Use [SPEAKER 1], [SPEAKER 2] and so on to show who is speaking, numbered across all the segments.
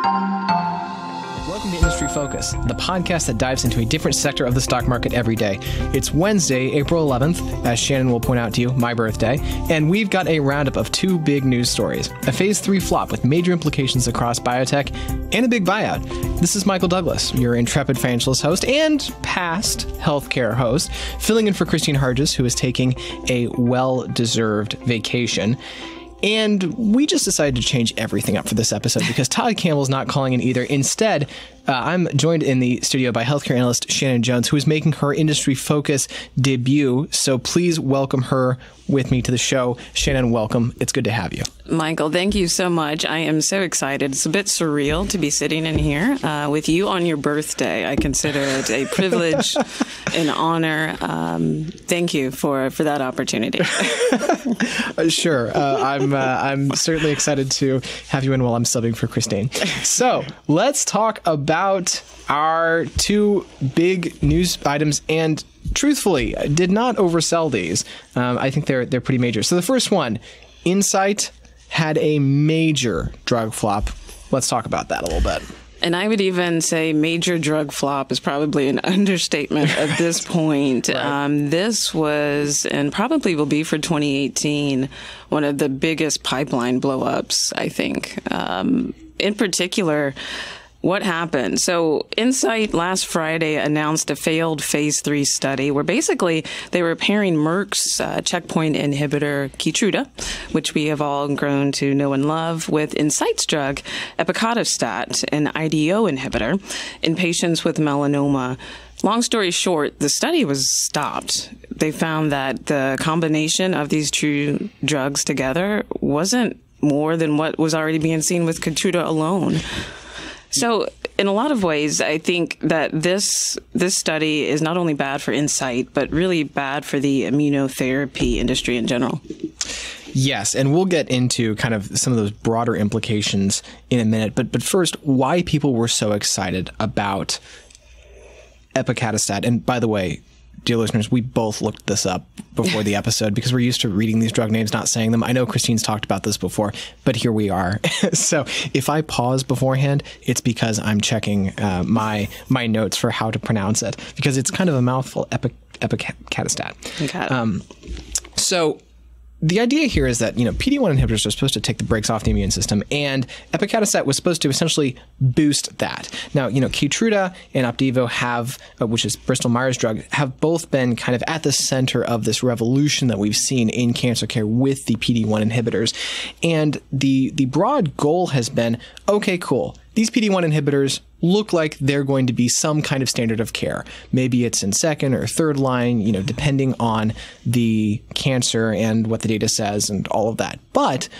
[SPEAKER 1] Welcome to Industry Focus, the podcast that dives into a different sector of the stock market every day. It's Wednesday, April 11th, as Shannon will point out to you, my birthday, and we've got a roundup of two big news stories. A phase 3 flop with major implications across biotech, and a big buyout. This is Michael Douglas, your intrepid financialist host and past healthcare host, filling in for Christine Hargis, who is taking a well-deserved vacation. And we just decided to change everything up for this episode because Todd Campbell's not calling in either. Instead, I'm joined in the studio by healthcare analyst Shannon Jones, who is making her Industry Focus debut. So please welcome her with me to the show. Shannon, welcome. It's good to have you.
[SPEAKER 2] Michael, thank you so much. I am so excited. It's a bit surreal to be sitting in here with you on your birthday. I consider it a privilege, an honor. Thank you for that opportunity.
[SPEAKER 1] Sure. I'm certainly excited to have you in while I'm subbing for Christine. So let's talk about our two big news items, and truthfully, I did not oversell these. I think they're pretty major. So the first one, Incyte had a major drug flop. Let's talk about that a little bit.
[SPEAKER 2] And I would even say major drug flop is probably an understatement at this point. Right. This was, and probably will be for 2018, one of the biggest pipeline blowups, I think. In particular, what happened? So Incyte last Friday announced a failed phase 3 study where basically they were pairing Merck's checkpoint inhibitor Keytruda, which we have all grown to know and love, with Incyte's drug epacadostat, an IDO inhibitor, in patients with melanoma. Long story short, the study was stopped. They found that the combination of these two drugs together wasn't more than what was already being seen with Keytruda alone. So in a lot of ways, I think that this study is not only bad for Incyte, but really bad for the immunotherapy industry in general.
[SPEAKER 1] Yes, and we'll get into kind of some of those broader implications in a minute. But first, why people were so excited about epacadostat. And by the way, dear listeners, we both looked this up before the episode because we're used to reading these drug names, not saying them. I know Christine's talked about this before, but here we are. So if I pause beforehand, it's because I'm checking my notes for how to pronounce it, because it's kind of a mouthful, epacadostat. So the idea here is that, PD-1 inhibitors are supposed to take the brakes off the immune system, and epacadostat was supposed to essentially boost that. Now, Keytruda and Opdivo have, which is Bristol Myers drug, have both been kind of at the center of this revolution that we've seen in cancer care with the PD-1 inhibitors. And the broad goal has been, okay, cool. These PD-1 inhibitors look like they're going to be some kind of standard of care. Maybe it's in second or third line, depending on the cancer and what the data says and all of that. But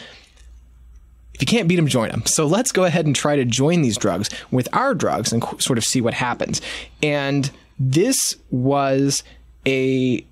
[SPEAKER 1] if you can't beat them, join them. So let's go ahead and try to join these drugs with our drugs and sort of see what happens. And this was in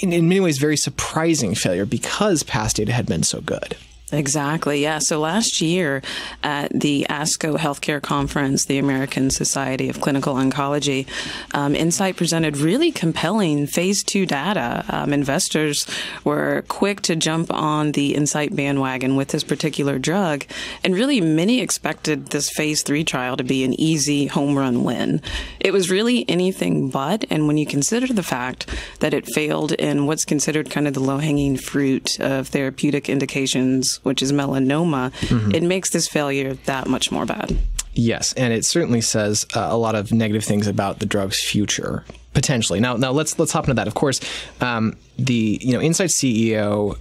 [SPEAKER 1] many ways, very surprising failure because past data had been so good.
[SPEAKER 2] Exactly. Yeah. So last year at the ASCO Healthcare Conference, the American Society of Clinical Oncology, Incyte presented really compelling phase 2 data. Investors were quick to jump on the Incyte bandwagon with this particular drug. And really, many expected this phase 3 trial to be an easy home run win. It was really anything but. And when you consider the fact that it failed in what's considered kind of the low-hanging fruit of therapeutic indications, which is melanoma, it makes this failure that much more bad.
[SPEAKER 1] Yes, and it certainly says a lot of negative things about the drug's future, potentially. Now let's hop into that. Of course, the Incyte CEO,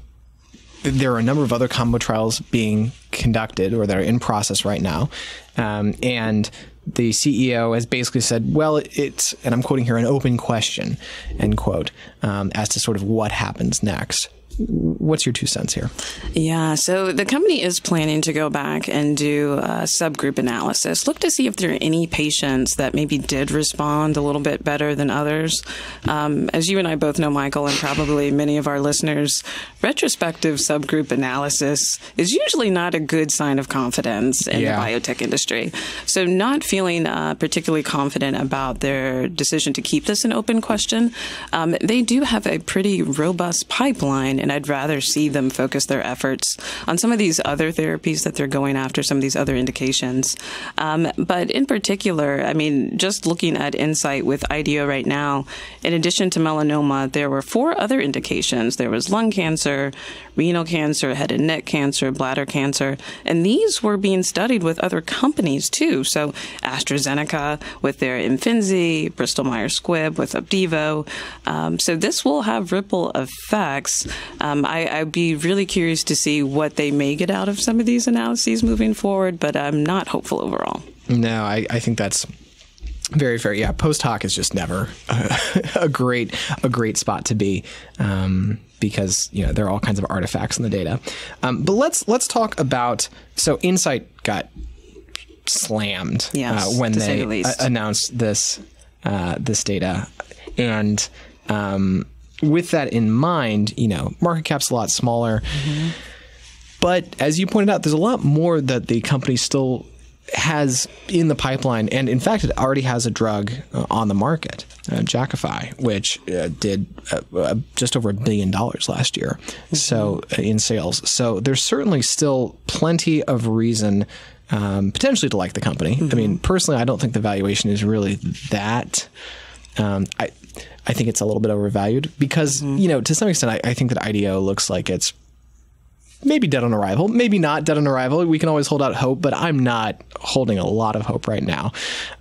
[SPEAKER 1] there are a number of other combo trials being conducted or that are in process right now, and the CEO has basically said, well, it's, and I'm quoting here, an open question, end quote, as to sort of what happens next. What's your 2 cents here?
[SPEAKER 2] Yeah, so the company is planning to go back and do a subgroup analysis. Look to see if there are any patients that maybe did respond a little bit better than others. As you and I both know, Michael, and probably many of our listeners, retrospective subgroup analysis is usually not a good sign of confidence in the biotech industry. So not feeling particularly confident about their decision to keep this an open question, they do have a pretty robust pipeline, and and I'd rather see them focus their efforts on some of these other therapies that they're going after, some of these other indications. But in particular, I mean, just looking at Incyte with IDEO right now, in addition to melanoma, there were 4 other indications. There was lung cancer, renal cancer, head and neck cancer, bladder cancer, and these were being studied with other companies too. So AstraZeneca with their Imfinzi, Bristol Myers Squibb with Opdivo. So this will have ripple effects. I'd be really curious to see what they may get out of some of these analyses moving forward, but I'm not hopeful overall.
[SPEAKER 1] No, I think that's very fair. Yeah, post hoc is just never a great spot to be, because there are all kinds of artifacts in the data. But let's talk about, so Incyte got slammed when they announced this data, and with that in mind, market cap's a lot smaller, but as you pointed out, there's a lot more that the company still has in the pipeline, and in fact, it already has a drug on the market, Jakafi, which did just over $1 billion last year, so in sales. So there's certainly still plenty of reason potentially to like the company. I mean, personally, I don't think the valuation is really that. I think it's a little bit overvalued because, to some extent, I think that IDEO looks like it's maybe dead on arrival, maybe not dead on arrival. We can always hold out hope, but I'm not holding a lot of hope right now.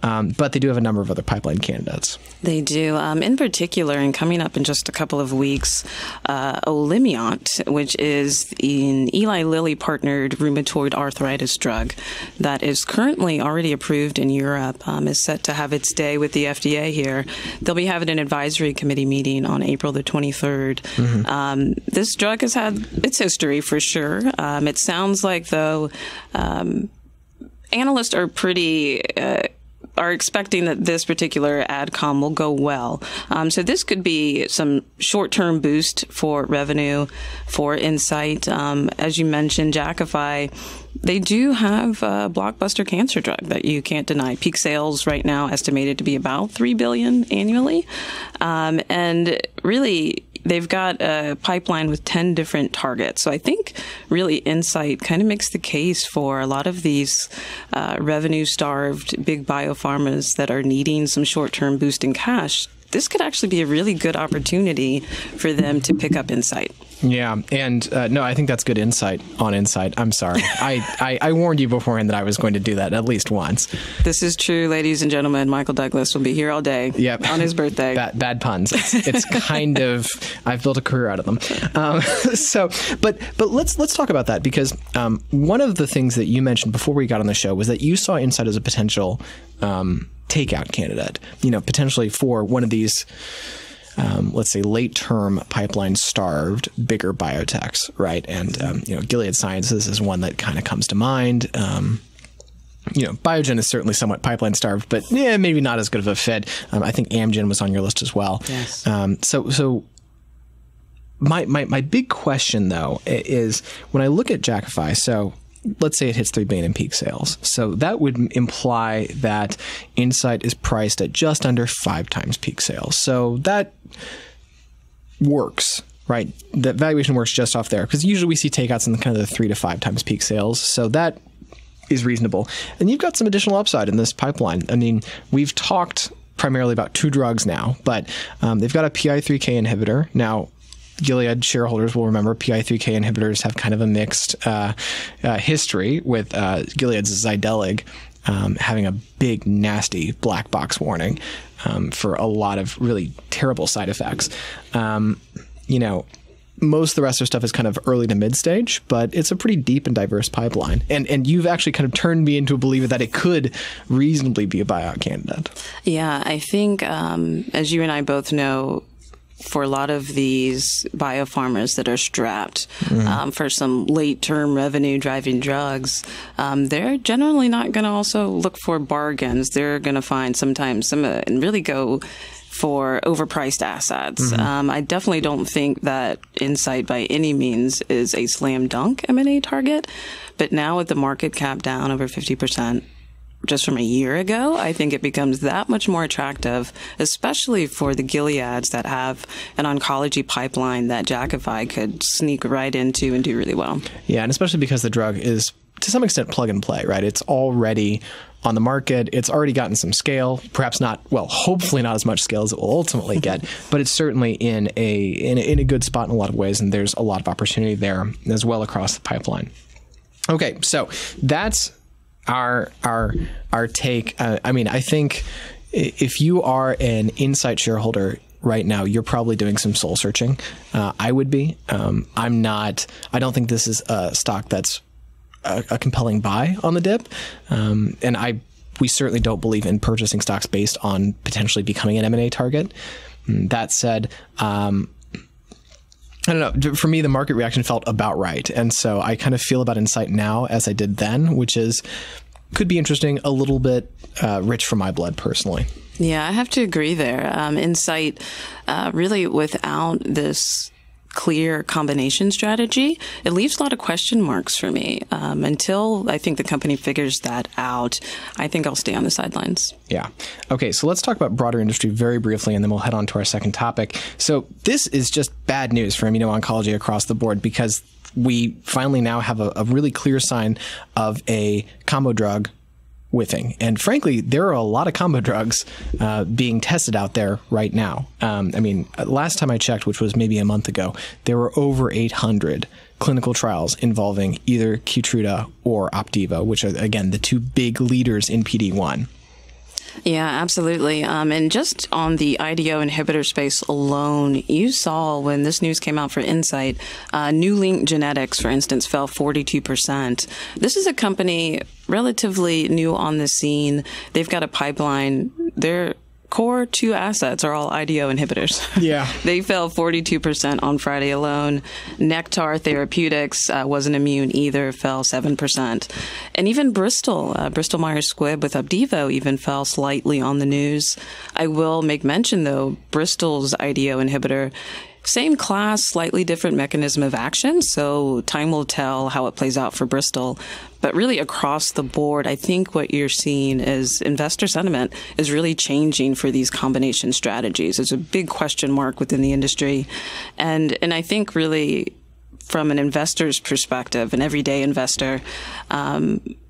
[SPEAKER 1] But they do have a number of other pipeline candidates.
[SPEAKER 2] They do. In particular, and coming up in just a couple of weeks, Olumiant, which is an Eli Lilly partnered rheumatoid arthritis drug that is currently already approved in Europe, is set to have its day with the FDA here. They'll be having an advisory committee meeting on April the 23rd. This drug has had its history for sure. It sounds like, though, analysts are are expecting that this particular AdCom will go well. So this could be some short-term boost for revenue for Incyte. As you mentioned, Jakafi, they do have a blockbuster cancer drug that you can't deny. Peak sales right now estimated to be about $3 billion annually. And really, they've got a pipeline with 10 different targets. So I think really Incyte kind of makes the case for a lot of these revenue-starved big biopharmas that are needing some short-term boost in cash. This could actually be a really good opportunity for them to pick up Incyte.
[SPEAKER 1] Yeah, and no, I think that's good insight on Incyte. I'm sorry. I warned you beforehand that I was going to do that at least once.
[SPEAKER 2] This is true, ladies and gentlemen. Michael Douglas will be here all day on his birthday.
[SPEAKER 1] Bad puns. It's kind of, I've built a career out of them. But let's talk about that, because one of the things that you mentioned before we got on the show was that you saw Incyte as a potential takeout candidate, potentially for one of these let's say late-term pipeline-starved bigger biotechs, right? And Gilead Sciences is one that kind of comes to mind. Biogen is certainly somewhat pipeline-starved, but maybe not as good of a fit. I think Amgen was on your list as well.
[SPEAKER 2] Yes.
[SPEAKER 1] So my big question though is when I look at Jakafi, so let's say it hits $3 billion in peak sales. So that would imply that Incyte is priced at just under 5 times peak sales. So that works, right? That valuation works just off there, because usually we see takeouts in kind of the 3 to 5 times peak sales. So that is reasonable. And you've got some additional upside in this pipeline. I mean, we've talked primarily about 2 drugs now, but they've got a PI3K inhibitor. Now, Gilead shareholders will remember PI3K inhibitors have kind of a mixed history, with Gilead's Zydelig having a big, nasty black box warning for a lot of really terrible side effects. Most of the rest of the stuff is kind of early to mid stage, but it's a pretty deep and diverse pipeline. And you've actually kind of turned me into a believer that it could reasonably be a buyout candidate. Yeah,
[SPEAKER 2] I think, as you and I both know, for a lot of these biopharmas that are strapped for some late-term revenue-driving drugs, they're generally not going to also look for bargains. They're going to find sometimes and really go for overpriced assets. I definitely don't think that Incyte by any means is a slam dunk M&A target, but now with the market cap down over 50%, just from a year ago, I think it becomes that much more attractive, especially for the Gileads that have an oncology pipeline that Jakafi could sneak right into and do really well.
[SPEAKER 1] Yeah, and especially because the drug is, to some extent, plug and play, right? It's already on the market. It's already gotten some scale, perhaps not, well, hopefully not as much scale as it will ultimately get, but it's certainly in a good spot in a lot of ways, and there's a lot of opportunity there as well across the pipeline. Okay, so that's our take. I think if you are an Incyte shareholder right now, you're probably doing some soul searching. I would be. I don't think this is a stock that's a compelling buy on the dip. We certainly don't believe in purchasing stocks based on potentially becoming an M&A target. That said, I don't know. For me, the market reaction felt about right. And so I kind of feel about Incyte now as I did then, which is could be interesting, a little bit rich for my blood personally.
[SPEAKER 2] Yeah, I have to agree there. Incyte, really without this clear combination strategy, it leaves a lot of question marks for me. Until I think the company figures that out, I think I'll stay on the sidelines.
[SPEAKER 1] Yeah. Okay, so let's talk about broader industry very briefly, and then we'll head on to our second topic. So this is just bad news for immuno-oncology across the board because we finally now have a really clear sign of a combo drug whiffing. And frankly, there are a lot of combo drugs being tested out there right now. Last time I checked, which was maybe a month ago, there were over 800 clinical trials involving either Keytruda or Opdivo, which are, again, the two big leaders in PD-1.
[SPEAKER 2] Yeah, absolutely. And just on the IDO inhibitor space alone, you saw when this news came out for Incyte, New Link Genetics, for instance, fell 42%. This is a company relatively new on the scene. They've got a pipeline. Their core two assets are all IDO inhibitors. Yeah. They fell 42% on Friday alone. Nektar Therapeutics wasn't immune either, fell 7%. And even Bristol Myers Squibb with Opdivo even fell slightly on the news. I will make mention, though, Bristol's IDO inhibitor, same class, slightly different mechanism of action, so time will tell how it plays out for Bristol. But really across the board, I think what you're seeing is investor sentiment is really changing for these combination strategies. There's a big question mark within the industry. And I think really from an investor's perspective, an everyday investor,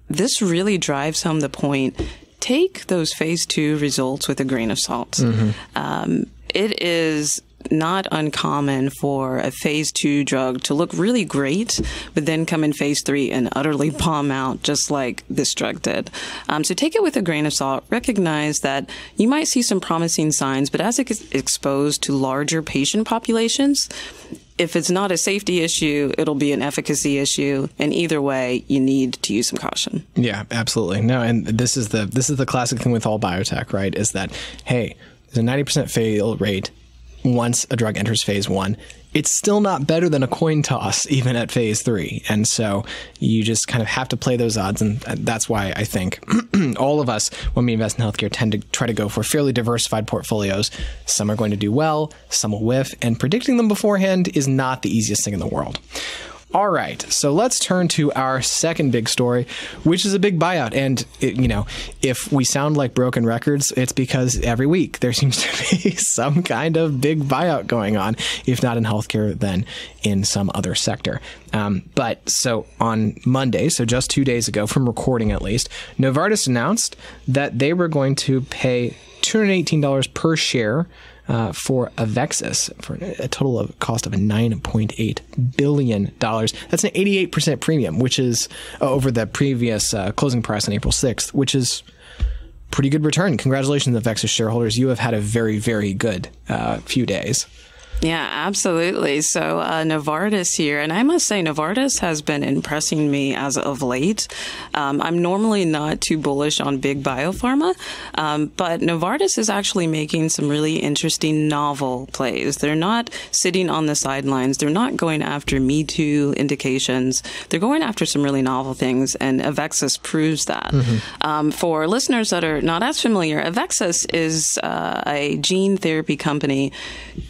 [SPEAKER 2] this really drives home the point. Take those phase 2 results with a grain of salt. Mm-hmm. It is not uncommon for a phase 2 drug to look really great, but then come in phase 3 and utterly bomb out, just like this drug did. So take it with a grain of salt. Recognize that you might see some promising signs, but as it gets exposed to larger patient populations, if it's not a safety issue, it'll be an efficacy issue. And either way, you need to use some caution.
[SPEAKER 1] Yeah, absolutely. No, and this is the classic thing with all biotech, right? Is that, hey, there's a 90% fail rate once a drug enters phase 1. It's still not better than a coin toss, even at phase 3. And so you just kind of have to play those odds. And that's why I think all of us, when we invest in healthcare, tend to try to go for fairly diversified portfolios. Some are going to do well, some will whiff, and predicting them beforehand is not the easiest thing in the world. All right, so let's turn to our second big story, which is a big buyout. And, if we sound like broken records, it's because every week there seems to be some kind of big buyout going on, if not in healthcare, then in some other sector. But so on Monday, so just 2 days ago from recording at least, Novartis announced that they were going to pay $218 per share for AveXis for a total of cost of $9.8 billion. That's an 88% premium, which is over the previous closing price on April 6th, which is pretty good return. Congratulations, AveXis shareholders. You have had a very, very good few days.
[SPEAKER 2] Yeah, absolutely. So Novartis here, and I must say Novartis has been impressing me as of late. I'm normally not too bullish on big biopharma, but Novartis is actually making some really interesting novel plays. They're not sitting on the sidelines. They're not going after Me Too indications. They're going after some really novel things, and AveXis proves that. Mm-hmm. For listeners that are not as familiar, AveXis is a gene therapy company,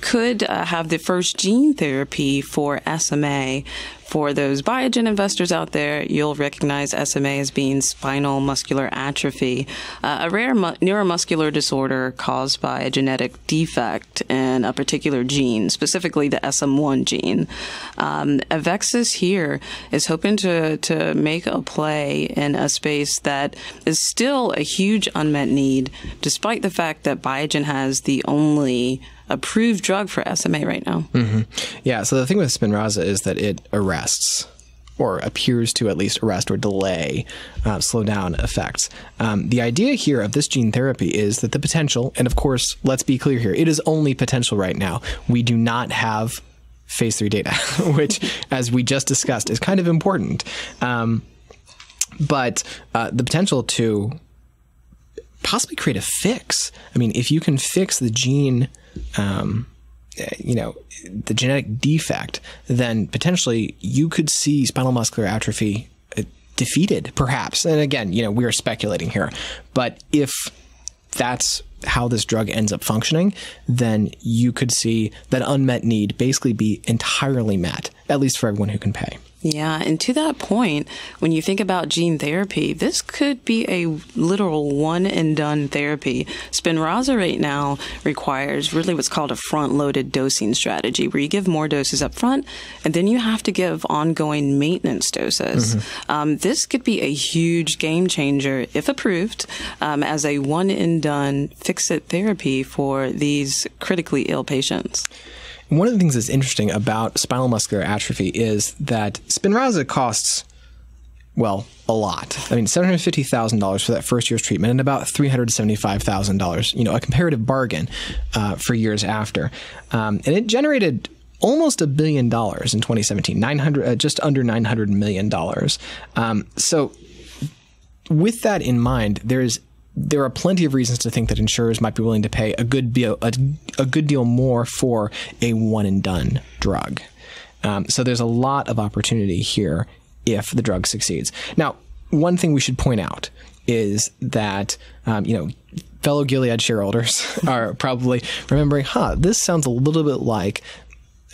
[SPEAKER 2] could have the first gene therapy for SMA For those Biogen investors out there, you'll recognize SMA as being spinal muscular atrophy, a rare neuromuscular disorder caused by a genetic defect in a particular gene, specifically the SM1 gene. AveXis here is hoping to make a play in a space that is still a huge unmet need, despite the fact that Biogen has the only approved drug for SMA right now.
[SPEAKER 1] Mm-hmm. Yeah, so the thing with Spinraza is that it arrests, or appears to at least arrest or delay, slow down effects. The idea here of this gene therapy is that the potential, and of course, let's be clear here, it is only potential right now. We do not have phase 3 data, which, as we just discussed, is kind of important. But the potential to possibly create a fix. I mean, if you can fix the gene, the genetic defect, then potentially you could see spinal muscular atrophy defeated, perhaps. And again, we are speculating here. But if that's how this drug ends up functioning, then you could see that unmet need basically be entirely met, at least for everyone who can pay.
[SPEAKER 2] Yeah, and to that point, when you think about gene therapy, this could be a literal one-and-done therapy. Spinraza right now requires really what's called a front-loaded dosing strategy, where you give more doses up front, and then you have to give ongoing maintenance doses. Mm-hmm. This could be a huge game changer, if approved, as a one-and-done fix-it therapy for these critically ill patients.
[SPEAKER 1] One of the things that's interesting about spinal muscular atrophy is that Spinraza costs, well, a lot. I mean, $750,000 for that first year's treatment and about $375,000, a comparative bargain for years after. And it generated almost $1 billion in 2017, just under $900 million. So with that in mind, there are plenty of reasons to think that insurers might be willing to pay a good deal more for a one-and-done drug. So there's a lot of opportunity here if the drug succeeds. Now, one thing we should point out is that, fellow Gilead shareholders are probably remembering, this sounds a little bit like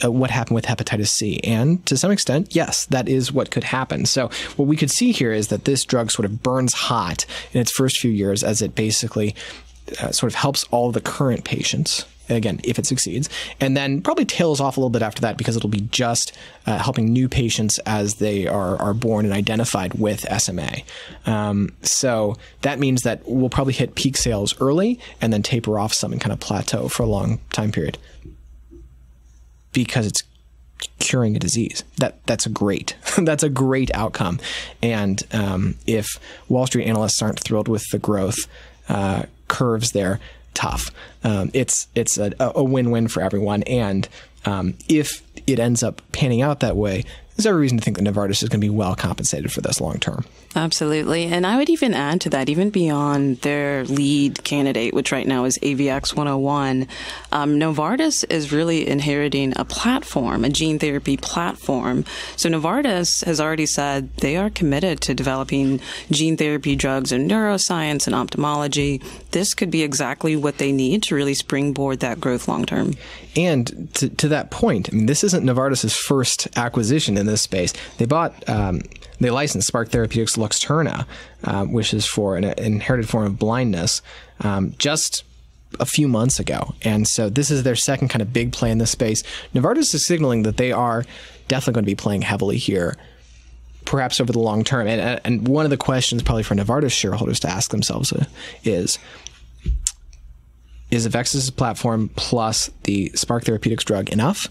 [SPEAKER 1] what happened with hepatitis C. And to some extent, yes, that is what could happen. So what we could see here is that this drug sort of burns hot in its first few years as it basically sort of helps all the current patients, again, if it succeeds, and then probably tails off a little bit after that because it'll be just helping new patients as they are born and identified with SMA. So that means that we'll probably hit peak sales early and then taper off some and kind of plateau for a long time period, because it's curing a disease. That's a great outcome. And if Wall Street analysts aren't thrilled with the growth curves there, tough. It's a win-win for everyone. And if it ends up panning out that way, there's every reason to think that Novartis is going to be well compensated for this long term. Absolutely. And I would even add to that, even beyond their lead candidate, which right now is AVX-101, Novartis is really inheriting a platform, a gene therapy platform. So Novartis has already said they are committed to developing gene therapy drugs in neuroscience and ophthalmology. This could be exactly what they need to really springboard that growth long term. And to that point, I mean, this isn't Novartis' first acquisition in this space. They licensed Spark Therapeutics' Luxturna, which is for an inherited form of blindness, just a few months ago. And so this is their second kind of big play in this space. Novartis is signaling that they are definitely going to be playing heavily here, perhaps over the long term. And one of the questions probably for Novartis shareholders to ask themselves is AveXis' platform plus the Spark Therapeutics drug enough?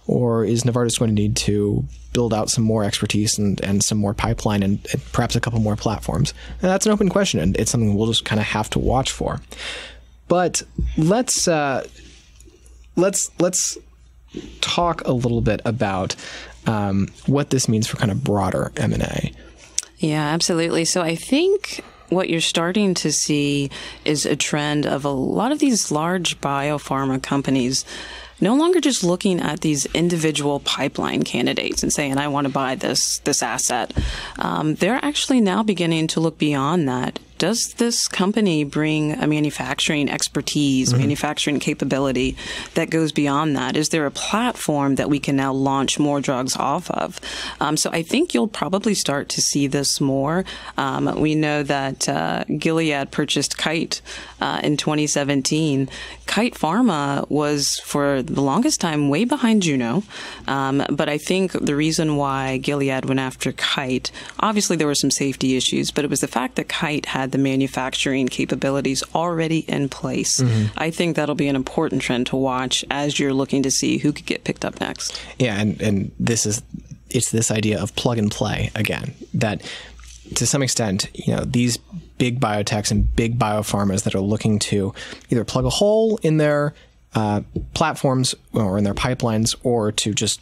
[SPEAKER 1] Or is Novartis going to need to build out some more expertise and some more pipeline and perhaps a couple more platforms? And that's an open question, and it's something we'll just kind of have to watch for. But let's talk a little bit about what this means for kind of broader M&A. Yeah, absolutely. So I think what you're starting to see is a trend of a lot of these large biopharma companies no longer just looking at these individual pipeline candidates and saying, I want to buy this asset. They're actually now beginning to look beyond that
[SPEAKER 2] does this company bring a manufacturing expertise, manufacturing capability that goes beyond that? Is there a platform that we can now launch more drugs off of? So I think you'll probably start to see this more. We know that Gilead purchased Kite in 2017. Kite Pharma was, for the longest time, way behind Juno. But I think the reason why Gilead went after Kite, obviously there were some safety issues, but it was the fact that Kite had the manufacturing capabilities already in place. I think that'll be an important trend to watch as you're looking to see who could get picked up next.
[SPEAKER 1] Yeah, and it's this idea of plug and play again, that to some extent, these big biotechs and big biopharmas that are looking to either plug a hole in their platforms or in their pipelines, or to just,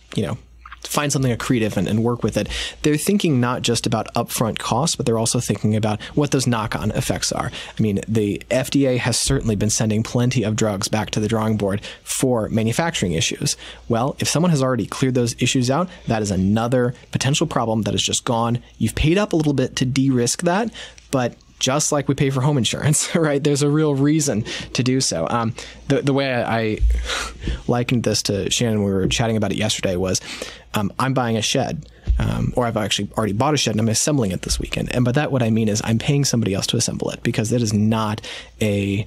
[SPEAKER 1] find something accretive and work with it. They're thinking not just about upfront costs, but they're also thinking about what those knock-on effects are. I mean, the FDA has certainly been sending plenty of drugs back to the drawing board for manufacturing issues. Well, if someone has already cleared those issues out, that is another potential problem that is just gone. You've paid up a little bit to de-risk that, but just like we pay for home insurance, right? There's a real reason to do so. The way I likened this to Shannon, we were chatting about it yesterday, was I'm buying a shed, or I've actually already bought a shed and I'm assembling it this weekend. And by that, what I mean is I'm paying somebody else to assemble it, because it is not a...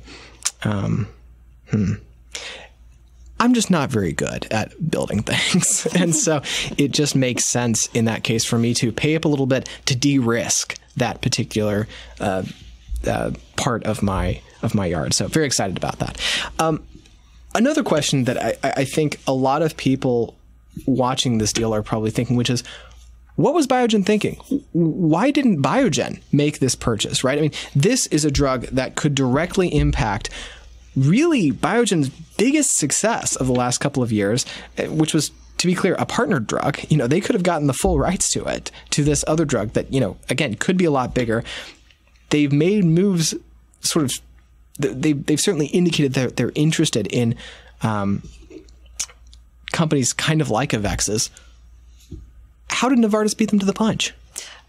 [SPEAKER 1] I'm just not very good at building things. And so it just makes sense in that case for me to pay up a little bit to de-risk that particular part of my yard. So very excited about that. Another question that I think a lot of people watching this deal are probably thinking, which is, what was Biogen thinking? Why didn't Biogen make this purchase, right? I mean, this is a drug that could directly impact really Biogen's biggest success of the last couple of years, which was, to be clear, a partnered drug. They could have gotten the full rights to it, to this other drug that, again, could be a lot bigger. They've made moves sort of, they've certainly indicated that they're interested in companies kind of like AveXis. How did Novartis beat them to the punch?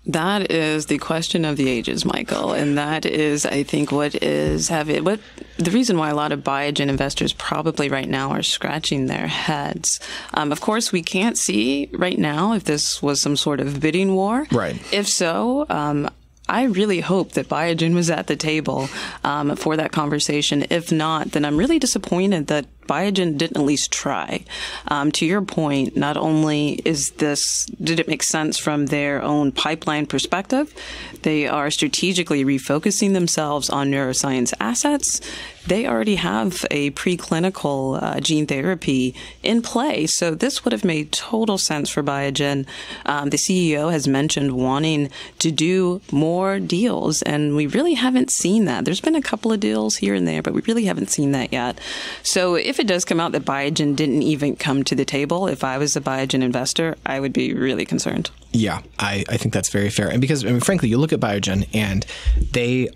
[SPEAKER 2] That is the question of the ages, Michael. And that is, I think, the reason why a lot of Biogen investors probably right now are scratching their heads. Of course, we can't see right now if this was some sort of bidding war.
[SPEAKER 1] Right.
[SPEAKER 2] If so, I really hope that Biogen was at the table for that conversation. If not, then I'm really disappointed that Biogen didn't at least try. To your point, not only did it make sense from their own pipeline perspective, they are strategically refocusing themselves on neuroscience assets. They already have a preclinical gene therapy in play. So this would have made total sense for Biogen. The CEO has mentioned wanting to do more deals, and we really haven't seen that. There's been a couple of deals here and there, but we really haven't seen that yet. So if it does come out that Biogen didn't even come to the table, if I was a Biogen investor, I would be really concerned. Yeah,
[SPEAKER 1] I think that's very fair. And because, frankly, you look at Biogen and they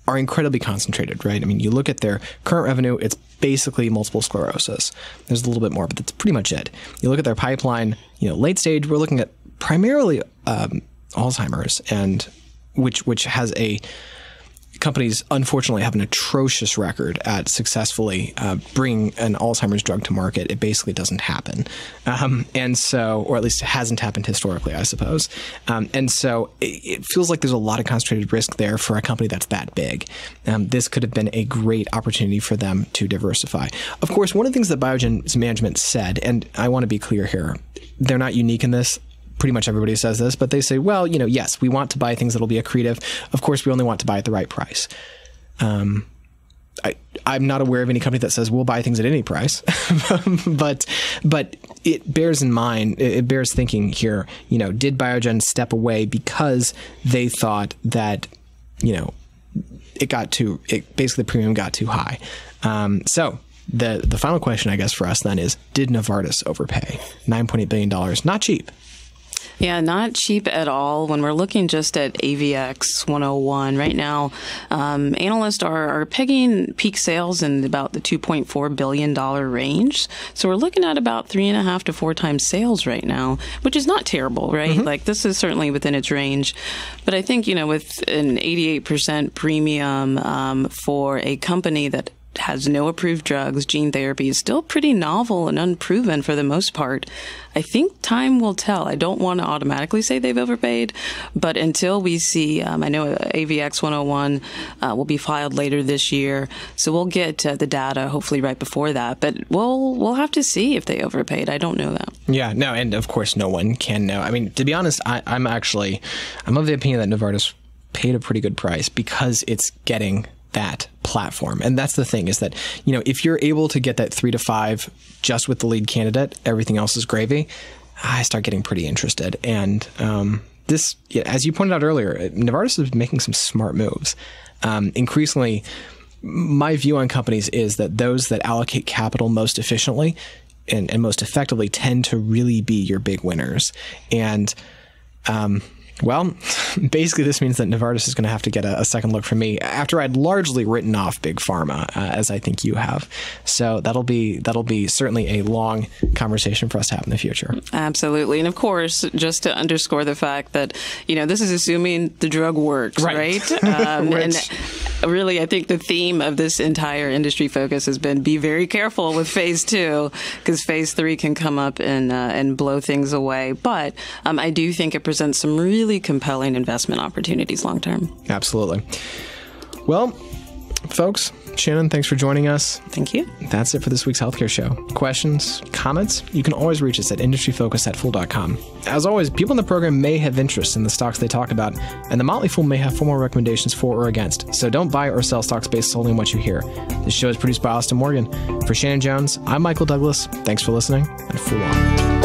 [SPEAKER 1] are incredibly concentrated, right? I mean, you look at their current revenue, it's basically multiple sclerosis. There's a little bit more, but that's pretty much it. You look at their pipeline, late stage, we're looking at primarily Alzheimer's, and which has companies unfortunately have an atrocious record at successfully bringing an Alzheimer's drug to market. It basically doesn't happen. And so, or at least it hasn't happened historically, I suppose. And so it feels like there's a lot of concentrated risk there for a company that's that big. This could have been a great opportunity for them to diversify. Of course, one of the things that Biogen's management said, and I want to be clear here, they're not unique in this. Pretty much everybody says this, but they say, well, yes, we want to buy things that'll be accretive. Of course, we only want to buy at the right price. I'm not aware of any company that says we'll buy things at any price, but it bears in mind, it bears thinking here, did Biogen step away because they thought that, basically the premium got too high. So the final question, I guess, for us then is, did Novartis overpay? $9.8 billion, not cheap.
[SPEAKER 2] Yeah, not cheap at all. When we're looking just at AveX 101 right now, analysts are pegging peak sales in about the $2.4 billion range. So we're looking at about 3.5 to 4 times sales right now, which is not terrible, right? Like, this is certainly within its range. But I think, with an 88% premium for a company that has no approved drugs, gene therapy is still pretty novel and unproven for the most part. I think time will tell. I don't want to automatically say they've overpaid, but until we see, I know AveX 101 will be filed later this year, so we'll get the data hopefully right before that. But we'll have to see if they overpaid. I don't know that.
[SPEAKER 1] Yeah, no, and of course no one can know. I mean, to be honest, I'm of the opinion that Novartis paid a pretty good price because it's getting that platform. And that's the thing, is that, if you're able to get that 3 to 5 just with the lead candidate, everything else is gravy, I start getting pretty interested. And this, as you pointed out earlier, Novartis is making some smart moves. Increasingly, my view on companies is that those that allocate capital most efficiently and most effectively tend to really be your big winners. And well, basically this means that Novartis is going to have to get a second look from me after I'd largely written off Big Pharma, as I think you have. So that'll be certainly a long conversation for us to have in the future.
[SPEAKER 2] Absolutely. And of course, just to underscore the fact that, this is assuming the drug works, right? And really, I think the theme of this entire industry focus has been be very careful with phase 2, because phase 3 can come up and blow things away. But I do think it presents some really compelling investment opportunities long term.
[SPEAKER 1] Absolutely. Well, folks, Shannon, thanks for joining us.
[SPEAKER 2] Thank you.
[SPEAKER 1] That's it for this week's Healthcare Show. Questions, comments? You can always reach us at industryfocus@fool.com. As always, people in the program may have interest in the stocks they talk about, and the Motley Fool may have formal recommendations for or against. So don't buy or sell stocks based solely on what you hear. This show is produced by Austin Morgan. For Shannon Jones, I'm Michael Douglas. Thanks for listening, and Fool on.